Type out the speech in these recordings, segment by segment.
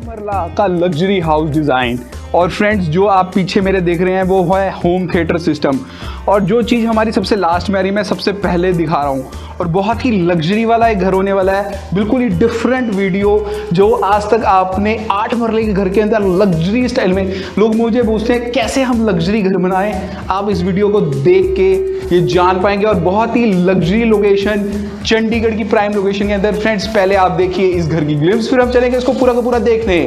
मरला का luxury house design. और फ्रेंड्स, जो आप पीछे मेरे देख रहे हैं वो है होम थिएटर सिस्टम। और जो चीज़ हमारी सबसे लास्ट में आ रही मैं सबसे पहले दिखा रहा हूँ, और बहुत ही लग्जरी वाला एक घर होने वाला है। बिल्कुल ही डिफरेंट वीडियो जो आज तक आपने 8 मरले के घर के अंदर लग्जरी स्टाइल में, लोग मुझे पूछते हैं कैसे हम लग्जरी घर बनाएं। आप इस वीडियो को देख के ये जान पाएंगे। और बहुत ही लग्जरी लोकेशन, चंडीगढ़ की प्राइम लोकेशन के अंदर। फ्रेंड्स, पहले आप देखिए इस घर की ग्लिम्स, फिर हम चलेंगे इसको पूरा का पूरा देखने।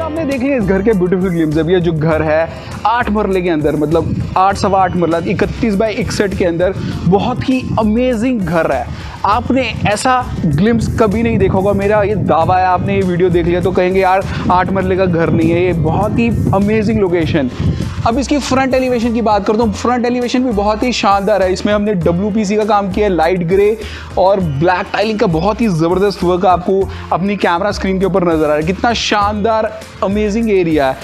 आपने देखिए इस घर के ब्यूटीफुल ग्लिम्स। अब ये जो घर है 8 मरले के अंदर, मतलब 8 सवा 8 मरला 31 बाय 61 के अंदर, बहुत ही अमेजिंग घर है। आपने ऐसा ग्लिम्स कभी नहीं देखा होगा, मेरा ये दावा है। आपने ये वीडियो देख लिया तो कहेंगे यार 8 मरले का घर नहीं है, ये बहुत ही अमेजिंग लोकेशन। अब इसकी फ्रंट एलिवेशन की बात करता हूँ। फ्रंट एलिवेशन भी बहुत ही शानदार है। इसमें हमने WPC का काम किया है, लाइट ग्रे और ब्लैक टाइलिंग का बहुत ही ज़बरदस्त वर्क आपको अपनी कैमरा स्क्रीन के ऊपर नज़र आ रहा है। कितना शानदार अमेजिंग एरिया है,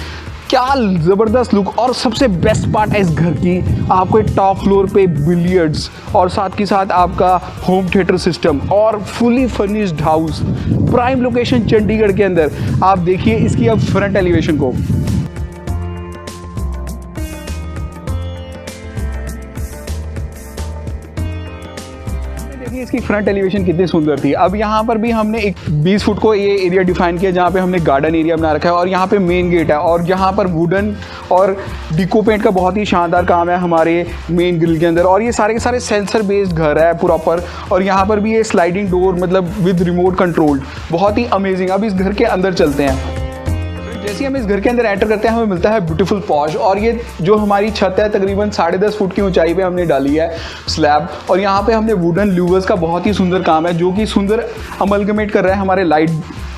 क्या ज़बरदस्त लुक। और सबसे बेस्ट पार्ट है इस घर की, आपको टॉप फ्लोर पे बिलियर्ड्स और साथ के साथ आपका होम थिएटर सिस्टम और fully furnished house, prime location Chandigarh के अंदर। आप देखिए इसकी अब फ्रंट एलिवेशन को। इसकी फ्रंट एलिवेशन कितनी सुंदर थी। अब यहाँ पर भी हमने एक 20 फुट को ये एरिया डिफाइन किया जहाँ पे हमने गार्डन एरिया बना रखा है, और यहाँ पे मेन गेट है, और यहाँ पर वुडन और डिको पेंट का बहुत ही शानदार काम है हमारे मेन ग्रिल के अंदर। और ये सारे के सारे सेंसर बेस्ड घर है प्रॉपर। और यहाँ पर भी ये स्लाइडिंग डोर, मतलब विद रिमोट कंट्रोल्ड, बहुत ही अमेजिंग। अब इस घर के अंदर चलते हैं। जैसे ही हम इस घर के अंदर एंटर करते हैं हमें मिलता है ब्यूटीफुल पॉश। और ये जो हमारी छत है तकरीबन 10.5 फुट की ऊंचाई पे हमने डाली है स्लैब। और यहाँ पे हमने वुडन ल्यूवर्स का बहुत ही सुंदर काम है जो कि सुंदर अमलगमेट कर रहा है हमारे लाइट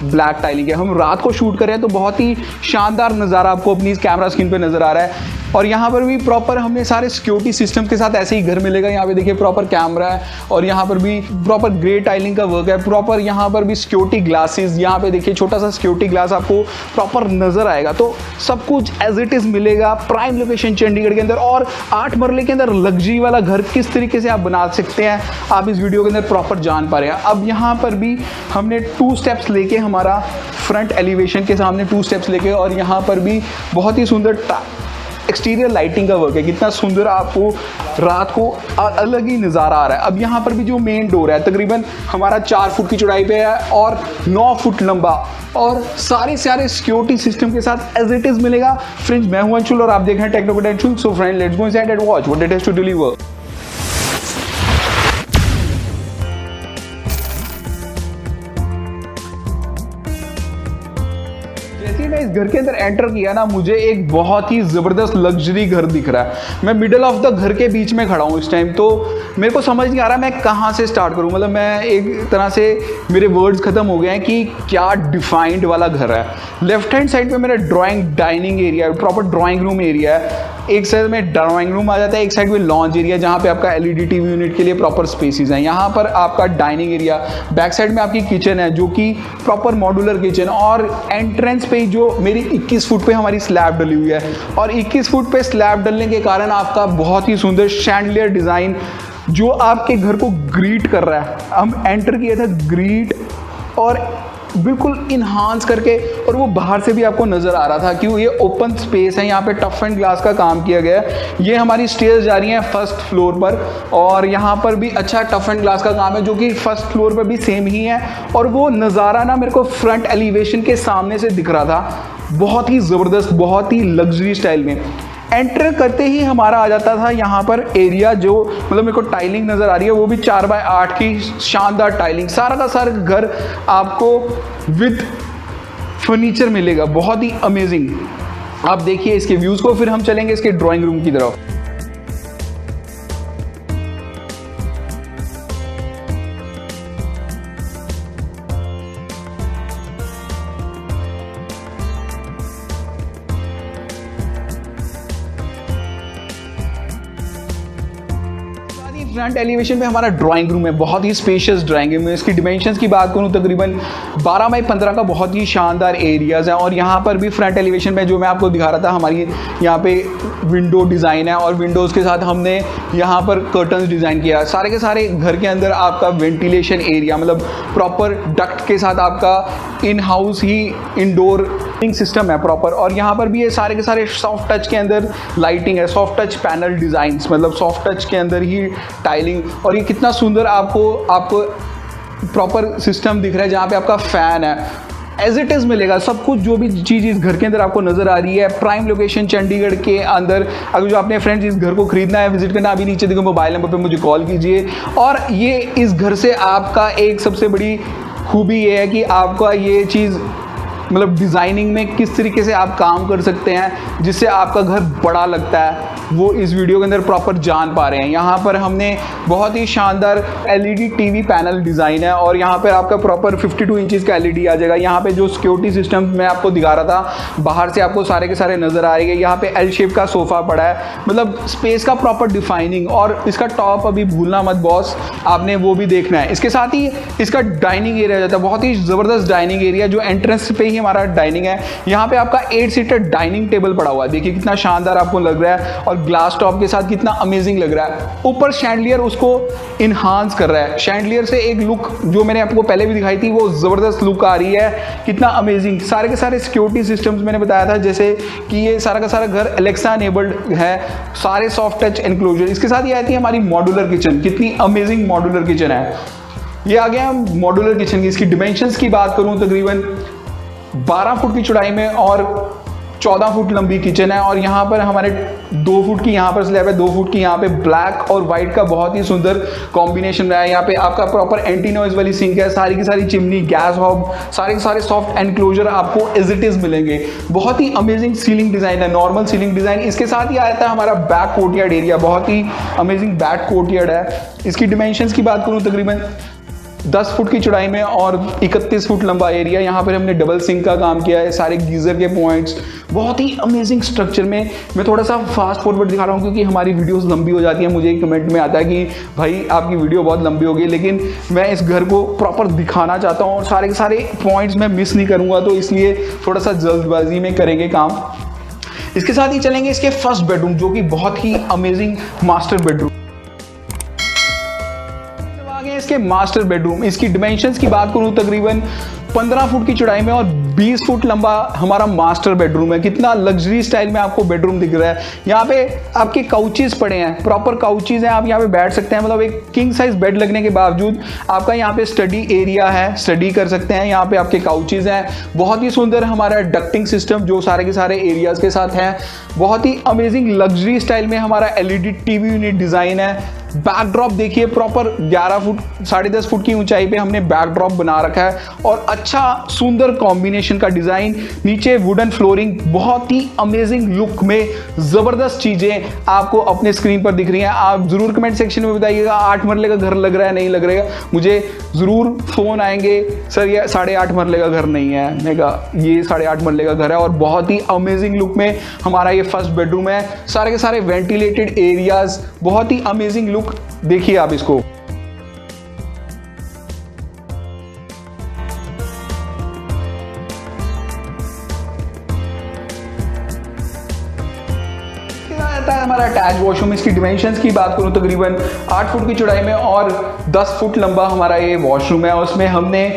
ब्लैक टाइलिंग है। हम रात को शूट कर रहे हैं तो बहुत ही शानदार नज़ारा आपको अपनी कैमरा स्क्रीन पे नज़र आ रहा है। और यहाँ पर भी प्रॉपर हमने सारे सिक्योरिटी सिस्टम के साथ ऐसे ही घर मिलेगा। यहाँ पे देखिए प्रॉपर कैमरा है, और यहाँ पर भी प्रॉपर ग्रे टाइलिंग का वर्क है। प्रॉपर यहाँ पर भी सिक्योरिटी ग्लासेस, यहाँ पे देखिए छोटा सा सिक्योरिटी ग्लास आपको प्रॉपर नज़र आएगा। तो सब कुछ एज इट इज़ मिलेगा प्राइम लोकेशन चंडीगढ़ के अंदर। और 8 मरले के अंदर लग्जरी वाला घर किस तरीके से आप बना सकते हैं, आप इस वीडियो के अंदर प्रॉपर जान पा रहे हैं। अब यहाँ पर भी हमने 2 स्टेप्स लेके, हमारा फ्रंट एलिवेशन के सामने 2 स्टेप्स लेके, और यहाँ पर भी बहुत ही सुंदर एक्सटीरियर लाइटिंग का वर्क है। कितना सुंदर आपको रात को अलग ही नज़ारा आ रहा है। अब यहाँ पर भी जो मेन डोर है तकरीबन हमारा 4 फुट की चौड़ाई पे है और 9 फुट लंबा, और सारे सिक्योरिटी सिस्टम के साथ एज इट इज़ मिलेगा। फ्रेंड्स, मैं हूं अंशुल और आप देख रहे हैं techno potential. So friend, let's go inside and watch what it has to deliver. मैं इस घर के अंदर एंटर किया ना, मुझे एक बहुत ही ज़बरदस्त लग्जरी घर दिख रहा है। मैं मिडल ऑफ द घर के बीच में खड़ा हूँ इस टाइम, तो मेरे को समझ नहीं आ रहा मैं कहाँ से स्टार्ट करूँ। मतलब मैं एक तरह से मेरे वर्ड्स ख़त्म हो गए हैं कि क्या डिफाइंड वाला घर है। लेफ्ट हैंड साइड पे मेरा ड्राइंग डाइनिंग एरिया है, प्रॉपर ड्राइंग रूम एरिया है। एक साइड में ड्राइंग रूम आ जाता है, एक साइड में लॉन्च एरिया जहाँ पे आपका LED TV यूनिट के लिए प्रॉपर स्पेसिस हैं। यहाँ पर आपका डाइनिंग एरिया, बैक साइड में आपकी किचन है जो कि प्रॉपर मॉड्यूलर किचन। और एंट्रेंस पे जो मेरी 21 फुट पे हमारी स्लैब डली हुई है, और 21 फुट पे स्लैब डलने के कारण आपका बहुत ही सुंदर शैंडलियर डिज़ाइन जो आपके घर को ग्रीट कर रहा है। हम एंटर किया था ग्रीट और बिल्कुल इन्हांस करके, और वो बाहर से भी आपको नज़र आ रहा था कि ये ओपन स्पेस है। यहाँ पे टफ एंड ग्लास का काम किया गया है। ये हमारी स्टेयर्स जा रही हैं फर्स्ट फ्लोर पर, और यहाँ पर भी अच्छा टफ एंड ग्लास का काम है जो कि फर्स्ट फ्लोर पर भी सेम ही है। और वो नज़ारा ना मेरे को फ्रंट एलिवेशन के सामने से दिख रहा था, बहुत ही ज़बरदस्त, बहुत ही लग्जरी स्टाइल में। एंटर करते ही हमारा आ जाता था यहाँ पर एरिया, जो मतलब मेरे को टाइलिंग नज़र आ रही है वो भी 4 बाय 8 की शानदार टाइलिंग। सारा का सारा घर आपको विद फर्नीचर मिलेगा, बहुत ही अमेजिंग। आप देखिए इसके व्यूज़ को, फिर हम चलेंगे इसके ड्राइंग रूम की तरफ। फ्रंट एलिवेशन में हमारा ड्राइंग रूम है, बहुत ही स्पेशियस ड्राइंग रूम है। इसकी डिमेंशंस की बात करूं तकरीबन 12 बाई 15 का बहुत ही शानदार एरियाज़ है। और यहाँ पर भी फ्रंट एलिवेशन में जो मैं आपको दिखा रहा था, हमारी यहाँ पे विंडो डिज़ाइन है और विंडोज़ के साथ हमने यहाँ पर कर्टन्स डिज़ाइन किया। सारे के सारे घर के अंदर आपका वेंटिलेशन एरिया, मतलब प्रॉपर डक्ट के साथ आपका in house he indoor system है प्रॉपर। और यहाँ पर भी ये सारे के सारे सॉफ्ट टच के अंदर लाइटिंग है, सॉफ्ट टच पैनल डिज़ाइंस, मतलब सॉफ्ट टच के अंदर ही टाइलिंग। और ये कितना सुंदर आपको प्रॉपर सिस्टम दिख रहा है, जहाँ पे आपका फ़ैन है एज इट इज़ मिलेगा सब कुछ। जो भी चीज़ इस घर के अंदर आपको नज़र आ रही है, प्राइम लोकेशन चंडीगढ़ के अंदर। अगर जो आपने फ्रेंड्स इस घर को खरीदना है, विजिट करना, अभी नीचे देखो मोबाइल नंबर पे मुझे कॉल कीजिए। और ये इस घर से आपका एक सबसे बड़ी खूबी ये है कि आपका ये चीज़ मतलब डिज़ाइनिंग में किस तरीके से आप काम कर सकते हैं जिससे आपका घर बड़ा लगता है, वो इस वीडियो के अंदर प्रॉपर जान पा रहे हैं। यहाँ पर हमने बहुत ही शानदार एलईडी टीवी पैनल डिज़ाइन है और यहाँ पर आपका प्रॉपर 52 इंचज़ का एलईडी आ जाएगा। यहाँ पे जो सिक्योरिटी सिस्टम मैं आपको दिखा रहा था, बाहर से आपको सारे के सारे नज़र आ रही है। यहाँ पे एल शेप का सोफ़ा पड़ा है, मतलब स्पेस का प्रॉपर डिफाइनिंग। और इसका टॉप अभी भूलना मत बॉस, आपने वो भी देखना है। इसके साथ ही इसका डाइनिंग एरिया जाता है, बहुत ही ज़बरदस्त डाइनिंग एरिया, जो एंट्रेंस पे ही हमारा डाइनिंग है। यहाँ पे आपका 8 सीटर डाइनिंग टेबल पड़ा हुआ है, देखिए कितना शानदार आपको लग रहा है और ग्लास टॉप के साथ कितना अमेजिंग लग रहा है। ऊपर शैंडलियर उसको इन्हांस कर रहा है, शैंडलियर से एक लुक जो मैंने आपको पहले भी दिखाई थी वो ज़बरदस्त लुक आ रही है, कितना अमेजिंग। सारे के सारे सिक्योरिटी सिस्टम्स मैंने बताया था, जैसे कि ये सारा का सारा घर एलेक्सा एनेबल्ड है, सारे सॉफ्ट टच एनक्लोजर। इसके साथ ये आती है हमारी मॉड्यूलर किचन, कितनी अमेजिंग मॉड्यूलर किचन है। ये आ गया मॉड्यूलर किचन की। इसकी डिमेंशंस की बात करूं तकरीबन 12 फुट की चौड़ाई में और 14 फुट लंबी किचन है। और यहाँ पर हमारे 2 फुट की यहाँ पर स्लैब है, 2 फुट की यहाँ पे ब्लैक और वाइट का बहुत ही सुंदर कॉम्बिनेशन रहा है। यहाँ पे आपका प्रॉपर एंटी नॉइज वाली सिंक है, सारी की सारी चिमनी, गैस हॉब, सारे के सारे सॉफ्ट एनक्लोजर आपको एज इट इज मिलेंगे। बहुत ही अमेजिंग सीलिंग डिजाइन है, नॉर्मल सीलिंग डिजाइन। इसके साथ ही आता है हमारा बैक कोर्टयार्ड एरिया, बहुत ही अमेजिंग बैक कोर्टयार्ड है। इसकी डिमेंशंस की बात करूँ तकरीबन 10 फुट की चौड़ाई में और 31 फुट लंबा एरिया। यहाँ पर हमने डबल सिंक का काम किया है, सारे गीज़र के पॉइंट्स, बहुत ही अमेजिंग स्ट्रक्चर में। मैं थोड़ा सा फास्ट फॉरवर्ड दिखा रहा हूँ क्योंकि हमारी वीडियोस लंबी हो जाती है। मुझे एक कमेंट में आता है कि भाई आपकी वीडियो बहुत लंबी हो गई, लेकिन मैं इस घर को प्रॉपर दिखाना चाहता हूँ और सारे के सारे पॉइंट्स मैं मिस नहीं करूँगा, तो इसलिए थोड़ा सा जल्दबाजी में करेंगे काम। इसके साथ ही चलेंगे इसके फर्स्ट बेडरूम, जो कि बहुत ही अमेजिंग मास्टर बेडरूम। इसके मास्टर बेडरूम, इसकी डिमेंशंस की बात करूं तकरीबन 15 फुट की चौड़ाई में और 20 फुट लंबा हमारा मास्टर बेडरूम है। कितना लग्जरी स्टाइल में आपको बेडरूम दिख रहा है। यहाँ पे आपके काउचेस पड़े हैं, प्रॉपर काउचेस हैं, आप यहाँ पे बैठ सकते हैं। मतलब एक किंग साइज बेड लगने के बावजूद आपका यहाँ पे स्टडी एरिया है, स्टडी कर सकते हैं। यहाँ पे आपके काउचेस हैं, बहुत ही सुंदर हमारा डक्टिंग सिस्टम जो सारे के सारे एरियाज के साथ है। बहुत ही अमेजिंग लग्जरी स्टाइल में हमारा एलईडी टीवी यूनिट डिजाइन है। बैकड्रॉप देखिए, प्रॉपर 11 फुट 10.5 फुट की ऊंचाई पे हमने बैकड्रॉप बना रखा है और अच्छा सुंदर कॉम्बिनेशन का डिजाइन। नीचे वुडन फ्लोरिंग, बहुत ही अमेजिंग लुक में ज़बरदस्त चीज़ें आपको अपने स्क्रीन पर दिख रही हैं। आप ज़रूर कमेंट सेक्शन में बताइएगा 8 मरले का घर लग रहा है नहीं लग रहा है। मुझे ज़रूर फ़ोन आएंगे, सर ये 8.5 मरले का घर नहीं है। मैंने कहा ये 8.5 मरले का घर है और बहुत ही अमेजिंग लुक में हमारा ये फर्स्ट बेडरूम है। सारे के सारे वेंटिलेटेड एरियाज, बहुत ही अमेजिंग लुक। देखिए आप इसको, हमारा अटैच वॉशरूम। इसकी डिमेंशंस की बात करूं तकरीबन 8 फुट की चौड़ाई में और 10 फुट लंबा हमारा ये वॉशरूम है। उसमें हमने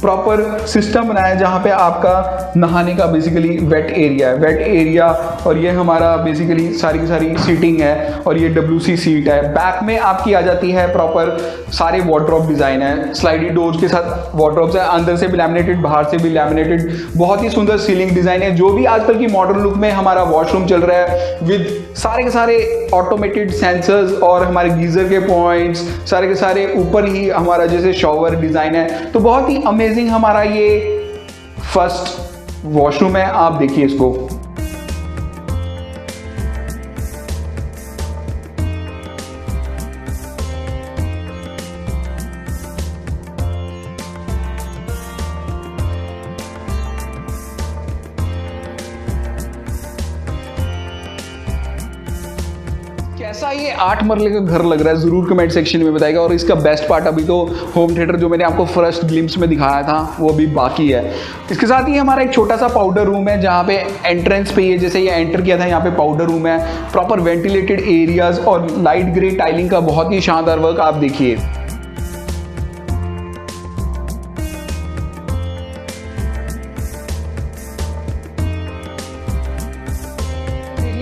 प्रॉपर सिस्टम बनाया है जहाँ पे आपका नहाने का बेसिकली वेट एरिया है, वेट एरिया। और ये हमारा बेसिकली सारी की सारी सीटिंग है और ये WC सीट है। बैक में आपकी आ जाती है प्रॉपर सारे वार्डरोब डिज़ाइन है, स्लाइडी डोर्स के साथ वार्डरोब्स है, अंदर से भी लैमिनेटेड बाहर से भी लैमिनेटेड। बहुत ही सुंदर सीलिंग डिज़ाइन है, जो भी आजकल की मॉडर्न लुक में हमारा वॉशरूम चल रहा है, विद सारे के सारे ऑटोमेटेड सेंसर्स और हमारे गीज़र के पॉइंट्स, सारे के सारे ऊपर ही हमारा जैसे शॉवर डिज़ाइन है। तो बहुत ही अमेजिंग हमारा ये फर्स्ट वॉशरूम है। आप देखिए इसको, कैसा ये 8 मरले का घर लग रहा है ज़रूर कमेंट सेक्शन में बताएगा। और इसका बेस्ट पार्ट अभी तो होम थिएटर जो मैंने आपको फर्स्ट ग्लिम्स में दिखाया था वो भी बाकी है। इसके साथ ही हमारा एक छोटा सा पाउडर रूम है जहाँ पे एंट्रेंस पे ये जैसे ये एंटर किया था यहाँ पे पाउडर रूम है, प्रॉपर वेंटिलेटेड एरियाज और लाइट ग्रे टाइलिंग का बहुत ही शानदार वर्क आप देखिए।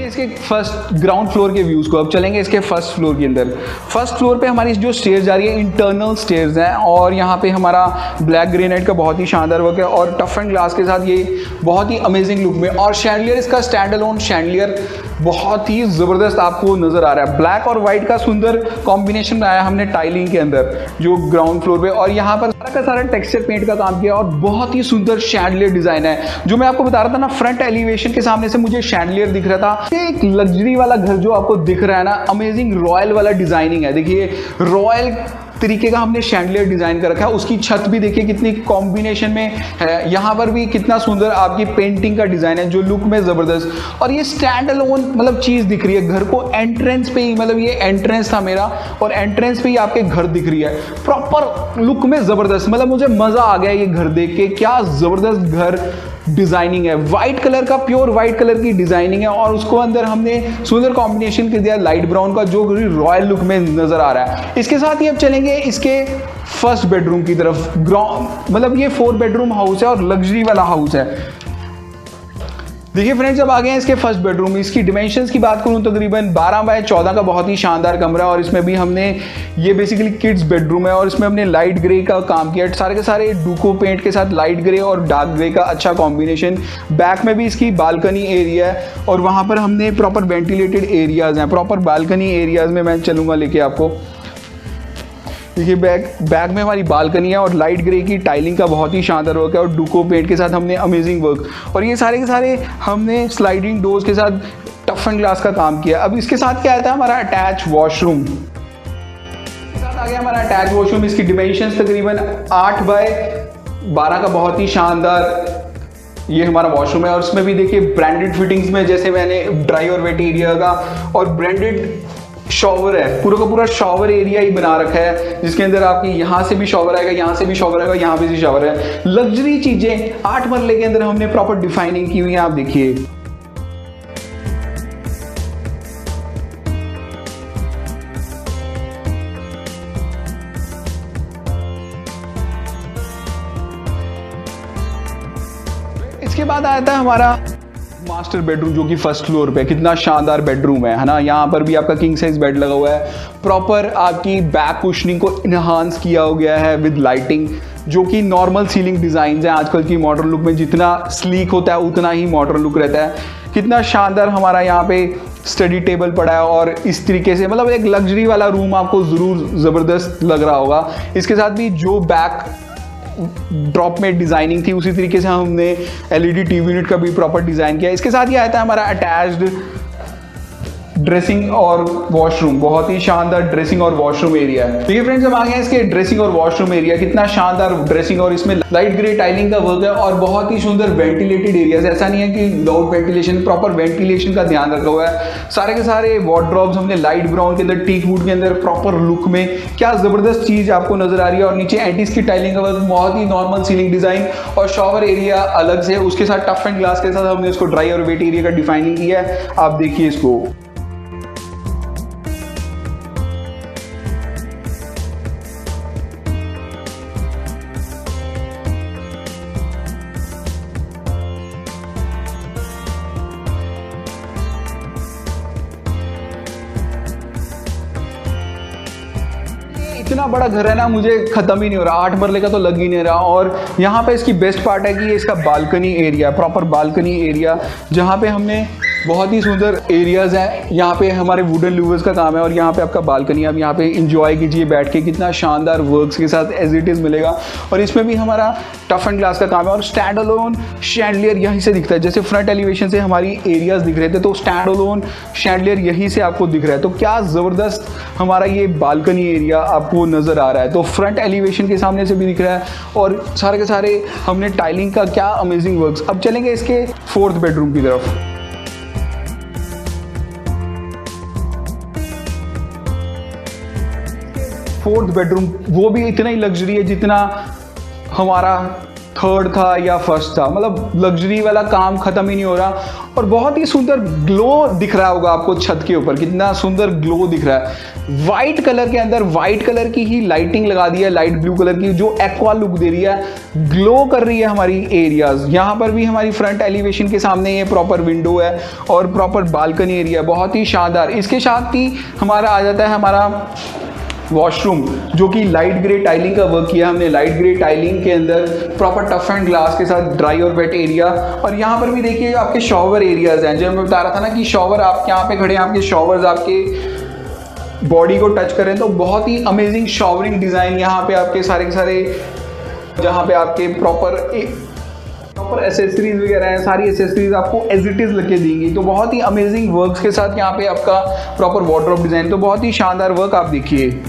इसके फर्स्ट ग्राउंड फ्लोर के व्यूज को अब चलेंगे इसके फर्स्ट फ्लोर के अंदर। फर्स्ट फ्लोर पे हमारी जो स्टेयर्स जा रही है इंटरनल स्टेयर्स हैं और यहाँ पे हमारा ब्लैक ग्रेनाइट का बहुत ही शानदार वर्क है और टफ एंड ग्लास के साथ ये बहुत ही अमेजिंग लुक में। और शैंडलियर इसका स्टैंड अलोन शैंडलियर बहुत ही ज़बरदस्त आपको नज़र आ रहा है। ब्लैक और वाइट का सुंदर कॉम्बिनेशन बनाया हमने टाइलिंग के अंदर जो ग्राउंड फ्लोर पे, और यहाँ पर सारा का सारा टेक्सचर पेंट का काम किया और बहुत ही सुंदर शैंडलियर डिज़ाइन है। जो मैं आपको बता रहा था ना, फ्रंट एलिवेशन के सामने से मुझे शैंडलियर दिख रहा था। एक लग्जरी वाला घर जो आपको दिख रहा है ना, अमेजिंग रॉयल वाला डिज़ाइनिंग है। देखिए रॉयल तरीके का हमने शैंडलियर डिजाइन कर रखा है। उसकी छत भी देखिए कितनी कॉम्बिनेशन में है, यहाँ पर भी कितना सुंदर आपकी पेंटिंग का डिजाइन है जो लुक में जबरदस्त। और ये स्टैंड अलोन मतलब चीज दिख रही है घर को एंट्रेंस पे ही, मतलब ये एंट्रेंस था मेरा और एंट्रेंस पे ही आपके घर दिख रही है प्रॉपर लुक में जबरदस्त। मतलब मुझे मजा आ गया ये घर देख के, क्या जबरदस्त घर डिजाइनिंग है। वाइट कलर का, प्योर वाइट कलर की डिजाइनिंग है और उसको अंदर हमने सुंदर कॉम्बिनेशन कर दिया लाइट ब्राउन का जो रॉयल लुक में नजर आ रहा है। इसके साथ ही अब चलेंगे इसके फर्स्ट बेडरूम की तरफ। ग्राउंड मतलब ये 4 बेडरूम हाउस है और लग्जरी वाला हाउस है। देखिए फ्रेंड्स, अब आ गए हैं इसके फर्स्ट बेडरूम। इसकी डिमेंशंस की बात करूं तकरीबन 12 बाय 14 का बहुत ही शानदार कमरा, और इसमें भी हमने ये बेसिकली किड्स बेडरूम है और इसमें हमने लाइट ग्रे का काम किया। सारे के सारे डुको पेंट के साथ लाइट ग्रे और डार्क ग्रे का अच्छा कॉम्बिनेशन। बैक में भी इसकी बालकनी एरिया है और वहाँ पर हमने प्रॉपर वेंटिलेटेड एरियाज हैं। प्रॉपर बालकनी एरियाज में मैं चलूँगा लेके आपको। देखिए बैक में हमारी बालकनी है और लाइट ग्रे की टाइलिंग का बहुत ही शानदार वर्क है और डुको पेंट के साथ हमने अमेजिंग वर्क। और ये सारे के सारे हमने स्लाइडिंग डोर्स के साथ टफ एंड ग्लास का काम किया। अब इसके साथ क्या आता है हमारा अटैच वॉशरूम। साथ आ गया हमारा अटैच वॉशरूम। इसकी डिमेंशंस तकरीबन 8 बाय 12 का बहुत ही शानदार ये हमारा वॉशरूम है। और इसमें भी देखिए ब्रांडेड फिटिंग्स में, जैसे मैंने ड्राई और वेट एरिया का और ब्रांडेड शॉवर है, पूरा का पूरा शॉवर एरिया ही बना रखा है जिसके अंदर आपकी यहाँ से भी शॉवर आएगा, यहाँ से भी शॉवर आएगा, यहाँ पे भी शॉवर है। लग्जरी चीजें 8 मरले के अंदर हमने प्रॉपर डिफाइनिंग की हुई है, आप देखिए। इसके बाद आता है हमारा मास्टर बेडरूम जो कि फर्स्ट फ्लोर पे। कितना शानदार बेडरूम है ना। यहाँ पर भी आपका किंग साइज बेड लगा हुआ है। प्रॉपर आपकी बैक कुशनिंग को इनहांस किया हो गया है विद लाइटिंग, जो कि नॉर्मल सीलिंग डिजाइन है। आजकल की मॉडर्न लुक में जितना स्लीक होता है उतना ही मॉडर्न लुक रहता है। कितना शानदार हमारा यहाँ पे स्टडी टेबल पड़ा है और इस तरीके से मतलब एक लग्जरी वाला रूम आपको जरूर जबरदस्त लग रहा होगा। इसके साथ भी जो बैक ड्रॉप में डिजाइनिंग थी उसी तरीके से हमने एलईडी टीवी यूनिट का भी प्रॉपर डिजाइन किया। इसके साथ ही आता है हमारा अटैच्ड ड्रेसिंग और वॉशरूम। बहुत ही शानदार ड्रेसिंग और वॉशरूम एरिया है। देखिए फ्रेंड्स, हम आ गए इसके ड्रेसिंग और वॉशरूम एरिया। कितना शानदार ड्रेसिंग और इसमें लाइट ग्रे टाइलिंग का वर्क है और बहुत ही सुंदर वेंटिलेटेड एरियाज। ऐसा नहीं है कि लाउड वेंटिलेशन, प्रॉपर वेंटिलेशन का ध्यान रखा हुआ है। सारे के सारे वार्डरोब्स हमने लाइट ब्राउन के अंदर, टीक वुड के अंदर प्रॉपर लुक में। क्या जबरदस्त चीज आपको नजर आ रही है। और नीचे एंटीज की टाइलिंग का वर्क, बहुत ही नॉर्मल सीलिंग डिजाइन और शॉवर एरिया अलग से, उसके साथ टफ एंड ग्लास के साथ हमने इसको ड्राई और वेट एरिया का डिफाइनिंग किया है। आप देखिए इसको। इतना बड़ा घर है ना, मुझे खत्म ही नहीं हो रहा। 8 मरले का तो लग ही नहीं रहा। और यहाँ पे इसकी बेस्ट पार्ट है कि ये इसका balcony area, proper balcony area, जहाँ पे हमने बहुत ही सुंदर एरियाज हैं। यहाँ पे हमारे वुडन लूवर्स का काम है और यहाँ पे आपका बालकनी, आप यहाँ पे इंजॉय कीजिए बैठ के। कितना शानदार वर्क्स के साथ एज इट इज़ मिलेगा। और इसमें भी हमारा टफ एंड ग्लास का काम है और स्टैंड अलोन शैंडलियर यहीं से दिखता है। जैसे फ्रंट एलिवेशन से हमारी एरियाज दिख रहे थे तो स्टैंड अलोन शैंडलियर यहीं से आपको दिख रहा है। तो क्या ज़बरदस्त हमारा ये बालकनी एरिया आपको नज़र आ रहा है। तो फ्रंट एलिवेशन के सामने से भी दिख रहा है और सारे के सारे हमने टाइलिंग का क्या अमेजिंग वर्क्स। अब चलेंगे इसके 4th बेडरूम की तरफ। फोर्थ बेडरूम, वो भी इतना ही लग्जरी है जितना हमारा थर्ड था या फर्स्ट था। मतलब लग्जरी वाला काम खत्म ही नहीं हो रहा और बहुत ही सुंदर ग्लो दिख रहा होगा आपको छत के ऊपर, कितना सुंदर ग्लो दिख रहा है। वाइट कलर के अंदर वाइट कलर की ही लाइटिंग लगा दी है, लाइट ब्लू कलर की, जो एक्वा लुक दे रही है, ग्लो कर रही है हमारी एरियाज। यहाँ पर भी हमारी फ्रंट एलिवेशन के सामने ये प्रॉपर विंडो है और प्रॉपर बालकनी एरिया, बहुत ही शानदार। इसके साथ ही हमारा आ जाता है हमारा वॉशरूम, जो कि लाइट ग्रे टाइलिंग का वर्क किया हमने। लाइट ग्रे टाइलिंग के अंदर प्रॉपर टफ एंड ग्लास के साथ ड्राई और वेट एरिया। और यहाँ पर भी देखिए आपके शॉवर एरियाज हैं, जो मैं बता रहा था ना कि शॉवर आप यहाँ पे खड़े हैं, आपके शॉवर्स आपके बॉडी को टच करें तो बहुत ही अमेजिंग शॉवरिंग डिज़ाइन यहाँ पे आपके सारे के सारे, जहाँ पे आपके प्रॉपर एसेसरीज वगैरह है, सारी एसेसरीज आपको एज इट इज़ लगे देंगी। तो बहुत ही अमेजिंग वर्क्स के साथ यहाँ पे आपका प्रॉपर वार्डरोब डिज़ाइन, तो बहुत ही शानदार वर्क आप देखिए।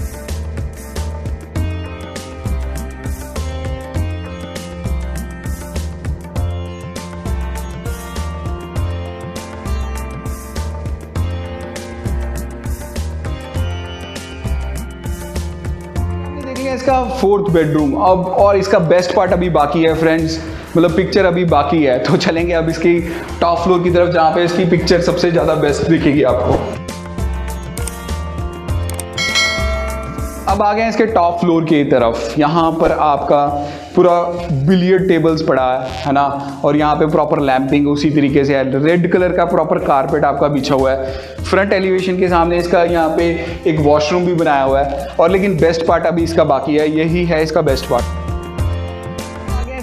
इसका फोर्थ बेडरूम अब, और इसका बेस्ट पार्ट अभी बाकी है फ्रेंड्स, मतलब पिक्चर अभी बाकी है। तो चलेंगे अब इसकी टॉप फ्लोर की तरफ, जहाँ पे इसकी पिक्चर सबसे ज़्यादा बेस्ट दिखेगी आपको। अब आ गए इसके टॉप फ्लोर की तरफ। यहाँ पर आपका पूरा बिलियर्ड टेबल्स पड़ा है ना, और यहाँ पे प्रॉपर लैंपिंग उसी तरीके से है। रेड कलर का प्रॉपर कारपेट आपका बिछा हुआ है। फ्रंट एलिवेशन के सामने इसका यहाँ पे एक वॉशरूम भी बनाया हुआ है। और लेकिन बेस्ट पार्ट अभी इसका बाकी है, यही है इसका बेस्ट पार्ट।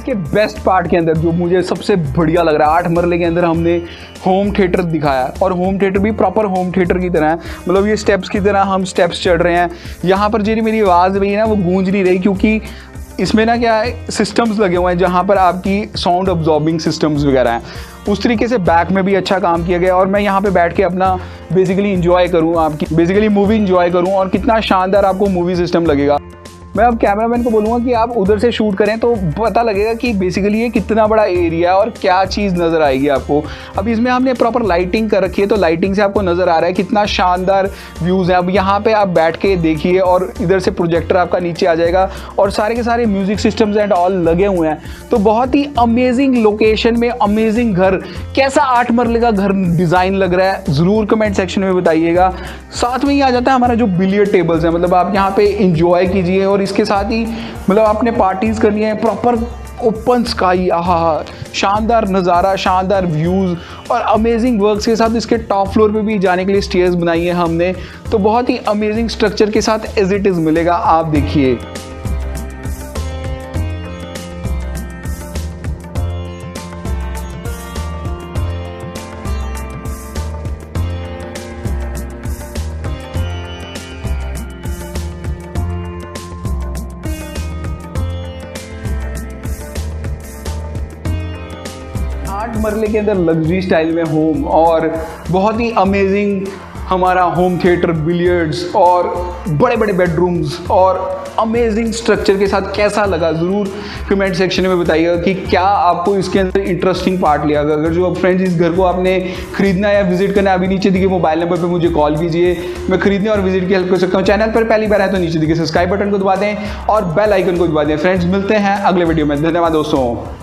के बेस्ट पार्ट के अंदर जो मुझे सबसे बढ़िया लग रहा है, 8 मरले के अंदर हमने होम थिएटर दिखाया, और होम थिएटर भी प्रॉपर होम थिएटर की तरह है। मतलब ये स्टेप्स की तरह हम स्टेप्स चढ़ रहे हैं। यहाँ पर जो मेरी आवाज़ भी है ना वो गूंज नहीं रही, क्योंकि इसमें ना क्या है, सिस्टम्स लगे हुए हैं जहाँ पर आपकी साउंड अब्जॉर्बिंग सिस्टम्स वगैरह हैं। उस तरीके से बैक में भी अच्छा काम किया गया, और मैं यहाँ पे बैठ के अपना बेसिकली इंजॉय करूँ, आपकी बेसिकली मूवी इंजॉय करूँ, और कितना शानदार आपको मूवी सिस्टम लगेगा। मैं अब कैमरामैन को बोलूँगा कि आप उधर से शूट करें तो पता लगेगा कि बेसिकली ये कितना बड़ा एरिया है और क्या चीज़ नज़र आएगी आपको। अब इसमें हमने प्रॉपर लाइटिंग कर रखी है, तो लाइटिंग से आपको नज़र आ रहा है कितना शानदार व्यूज़ है। अब यहाँ पे आप बैठ के देखिए, और इधर से प्रोजेक्टर आपका नीचे आ जाएगा, और सारे के सारे म्यूज़िक सिस्टम्स एंड ऑल लगे हुए हैं। तो बहुत ही अमेजिंग लोकेशन में अमेजिंग घर। कैसा 8 मरले का घर डिज़ाइन लग रहा है ज़रूर कमेंट सेक्शन में बताइएगा। साथ में ही आ जाता है हमारा जो बिलियर्ड टेबल्स है, मतलब आप यहाँ पे इंजॉय कीजिए, और इसके साथ ही मतलब आपने पार्टीज करनी है, प्रॉपर ओपन स्काई, आहा शानदार नज़ारा, शानदार व्यूज़ और अमेजिंग वर्क्स के साथ। इसके टॉप फ्लोर पे भी जाने के लिए स्टेयर्स बनाई है हमने, तो बहुत ही अमेजिंग स्ट्रक्चर के साथ एज इट इज़ मिलेगा, आप देखिए। 8 मरले के अंदर लग्जरी स्टाइल में होम, और बहुत ही अमेजिंग हमारा होम थिएटर, बिलियर्ड्स और बड़े बड़े बेडरूम्स और अमेजिंग स्ट्रक्चर के साथ कैसा लगा ज़रूर कमेंट सेक्शन में बताइएगा कि क्या आपको इसके अंदर इंटरेस्टिंग पार्ट लिया। अगर जो फ्रेंड्स इस घर को आपने खरीदना या विजिट करना है, अभी नीचे दिखे मोबाइल नंबर पे मुझे कॉल कीजिए, मैं खरीदने और विजिट की हेल्प कर सकता हूँ। चैनल पर पहली बार आए तो नीचे दिखे सब्सक्राइब बटन को दबा दें और बेल आइकन को दबा दें। फ्रेंड्स मिलते हैं अगले वीडियो में, धन्यवाद दोस्तों।